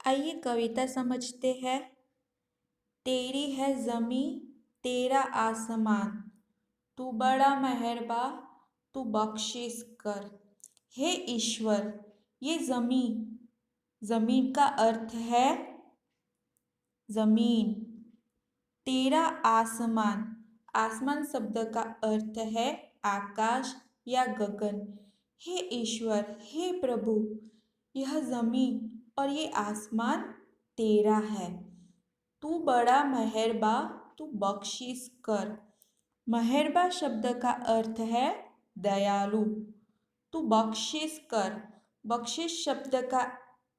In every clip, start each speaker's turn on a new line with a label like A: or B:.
A: आइए कविता समझते हैं। तेरी है ज़मीं तेरा आसमान, तू बड़ा मेहरबा तू बख्शिश कर। हे ईश्वर, ये ज़मीन का अर्थ है ज़मीन। तेरा आसमान, आसमान शब्द का अर्थ है आकाश या गगन। हे ईश्वर, हे प्रभु, यह ज़मीन और ये आसमान तेरा है। तू बड़ा मेहरबा तू बख्शिश कर। मेहरबा शब्द का अर्थ है दयालु। तू बख्शिश कर। बख्शिश शब्द का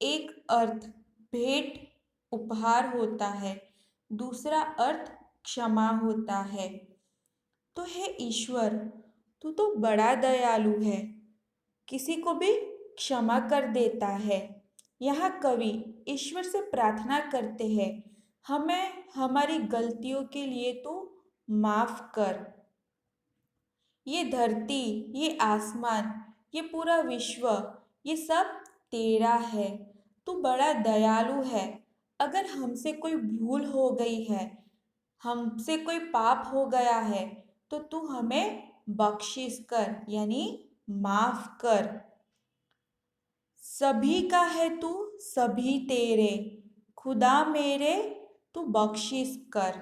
A: एक अर्थ भेंट उपहार होता है, दूसरा अर्थ क्षमा होता है। तो हे ईश्वर, तू तो बड़ा दयालु है, किसी को भी क्षमा कर देता है। यहाँ कवि ईश्वर से प्रार्थना करते हैं, हमें हमारी गलतियों के लिए तू माफ कर। ये धरती, ये आसमान, ये पूरा विश्व, ये सब तेरा है। तू बड़ा दयालु है। अगर हमसे कोई भूल हो गई है, हमसे कोई पाप हो गया है, तो तू हमें बख्शिश कर यानी माफ कर। सभी का है तू सभी तेरे, खुदा मेरे तू बख्शिश कर।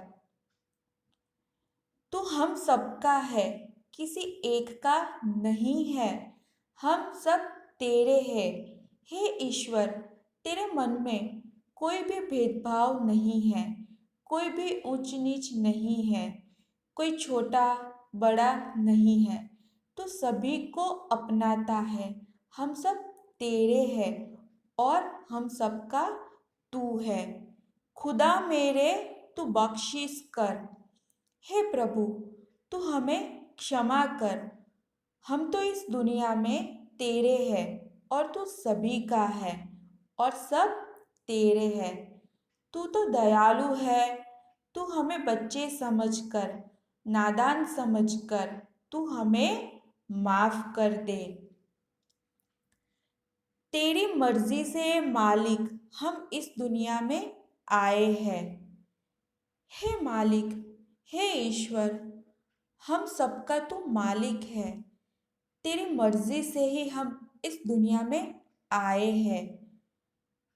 A: तू हम सबका है, किसी एक का नहीं है, हम सब तेरे हैं। हे ईश्वर, तेरे मन में कोई भी भेदभाव नहीं है, कोई भी ऊंच नीच नहीं है, कोई छोटा बड़ा नहीं है, तो सभी को अपनाता है। हम सब तेरे हैं और हम सबका तू है। खुदा मेरे तू बख्शिश कर। हे प्रभु, तू हमें क्षमा कर। हम तो इस दुनिया में तेरे हैं और तू सभी का है और सब तेरे है। तू तो दयालु है। तू हमें बच्चे समझकर, नादान समझकर तू हमें माफ कर दे। तेरी मर्जी से मालिक हम इस दुनिया में आए हैं। हे मालिक, हे ईश्वर, हम सबका तू मालिक है। तेरी मर्जी से ही हम इस दुनिया में आए हैं।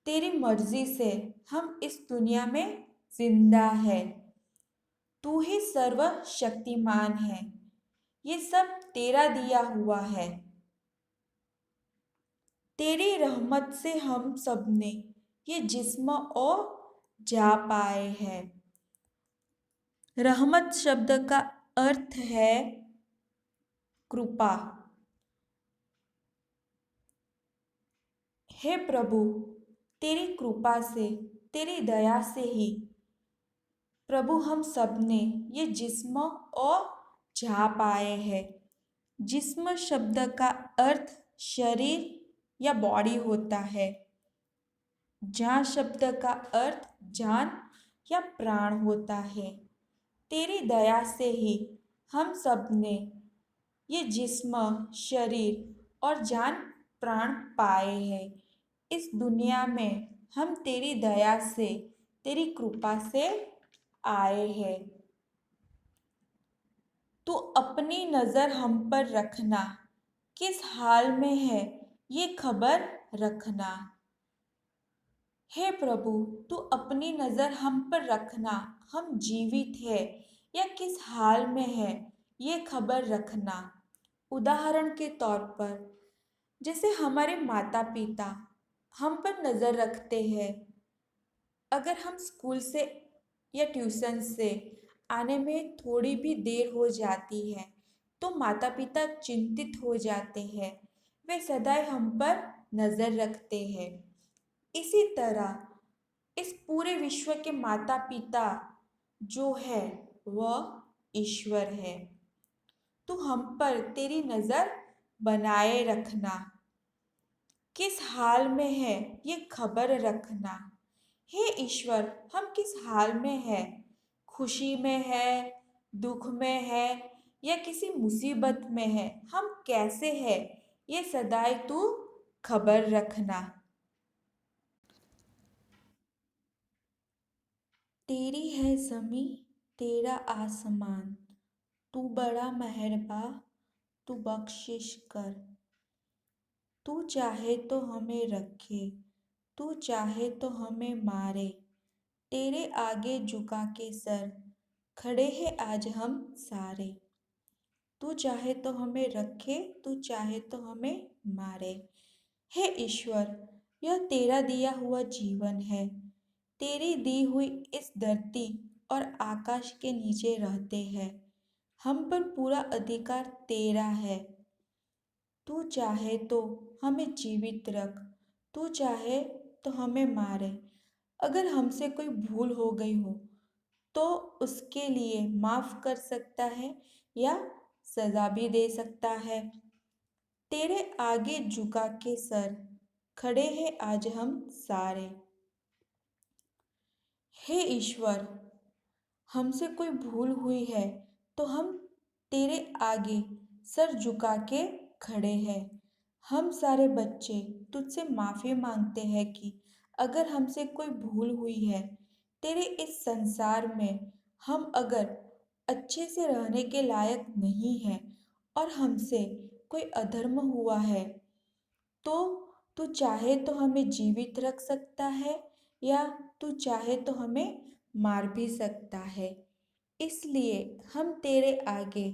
A: तेरी मर्जी से हम इस दुनिया में जिंदा है। तू ही सर्वशक्तिमान है। ये सब तेरा दिया हुआ है। तेरी रहमत से हम सब ने ये जिस्म और जा पाए हैं। रहमत शब्द का अर्थ है कृपा। हे प्रभु, तेरी कृपा से, तेरी दया से ही प्रभु हम सब ने ये जिस्म और जा पाए हैं। जिस्म शब्द का अर्थ शरीर या बॉडी होता है। जान शब्द का अर्थ जान या प्राण होता है। तेरी दया से ही हम सब ने ये जिस्म, शरीर और जान प्राण पाए हैं। इस दुनिया में हम तेरी दया से, तेरी कृपा से आए हैं। तू अपनी नज़र हम पर रखना, किस हाल में है ये खबर रखना। हे प्रभु, तू अपनी नज़र हम पर रखना, हम जीवित है या किस हाल में है ये खबर रखना। उदाहरण के तौर पर, जैसे हमारे माता पिता हम पर नज़र रखते हैं। अगर हम स्कूल से या ट्यूशन से आने में थोड़ी भी देर हो जाती है, तो माता पिता चिंतित हो जाते हैं। वे सदैव हम पर नज़र रखते हैं। इसी तरह इस पूरे विश्व के माता पिता जो है वह ईश्वर है। तू हम पर तेरी नज़र बनाए रखना, किस हाल में है ये खबर रखना। हे ईश्वर, हम किस हाल में है, खुशी में है, दुख में है या किसी मुसीबत में है, हम कैसे है ये सदाई तू खबर रखना। तेरी है ज़मी तेरा आसमान, तू बड़ा मेहरबा तू बख्शिश कर। तू चाहे तो हमें रखे, तू चाहे तो हमें मारे, तेरे आगे झुका के सर खड़े हैं आज हम सारे। तू चाहे तो हमें रखे, तू चाहे तो हमें मारे। हे ईश्वर, यह तेरा दिया हुआ जीवन है। तेरी दी हुई इस धरती और आकाश के नीचे रहते हैं। हम पर पूरा अधिकार तेरा है। तू चाहे तो हमें जीवित रख, तू चाहे तो हमें मारे। अगर हमसे कोई भूल हो गई हो तो उसके लिए माफ कर सकता है या सजा भी दे सकता है। तेरे आगे झुका के सर खड़े हैं आज हम सारे। हे ईश्वर, हमसे कोई भूल हुई है तो हम तेरे आगे सर झुका के खड़े हैं। हम सारे बच्चे तुझसे माफ़ी मांगते हैं कि अगर हमसे कोई भूल हुई है, तेरे इस संसार में हम अगर अच्छे से रहने के लायक नहीं हैं और हमसे कोई अधर्म हुआ है, तो तू चाहे तो हमें जीवित रख सकता है या तू चाहे तो हमें मार भी सकता है। इसलिए हम तेरे आगे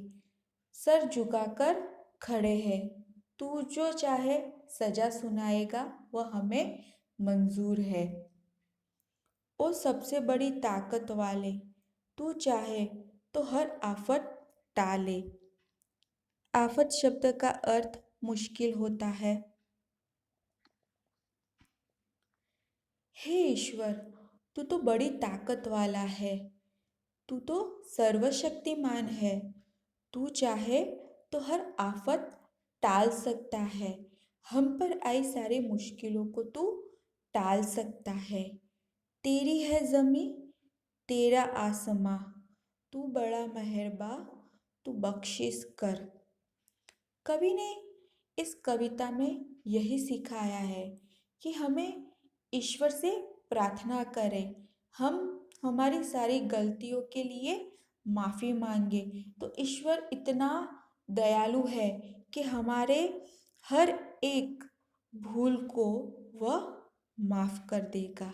A: सर झुकाकर खड़े हैं। तू जो चाहे सजा सुनाएगा वह हमें मंजूर है। ओ सबसे बड़ी ताकत वाले, तू चाहे तो हर आफत टाले। आफत शब्द का अर्थ मुश्किल होता है। हे ईश्वर, तू तो बड़ी ताकत वाला है। तू तो सर्वशक्तिमान है। तू चाहे तो हर आफत टाल सकता है। हम पर आई सारी मुश्किलों को तू टाल सकता है। तेरी है ज़मी तेरा आसमां, तू बड़ा मेहरबा तू बख्शिश कर। कवि ने इस कविता में यही सिखाया है कि हमें ईश्वर से प्रार्थना करें। हम हमारी सारी गलतियों के लिए माफ़ी मांगे तो ईश्वर इतना दयालु है कि हमारे हर एक भूल को वह माफ़ कर देगा।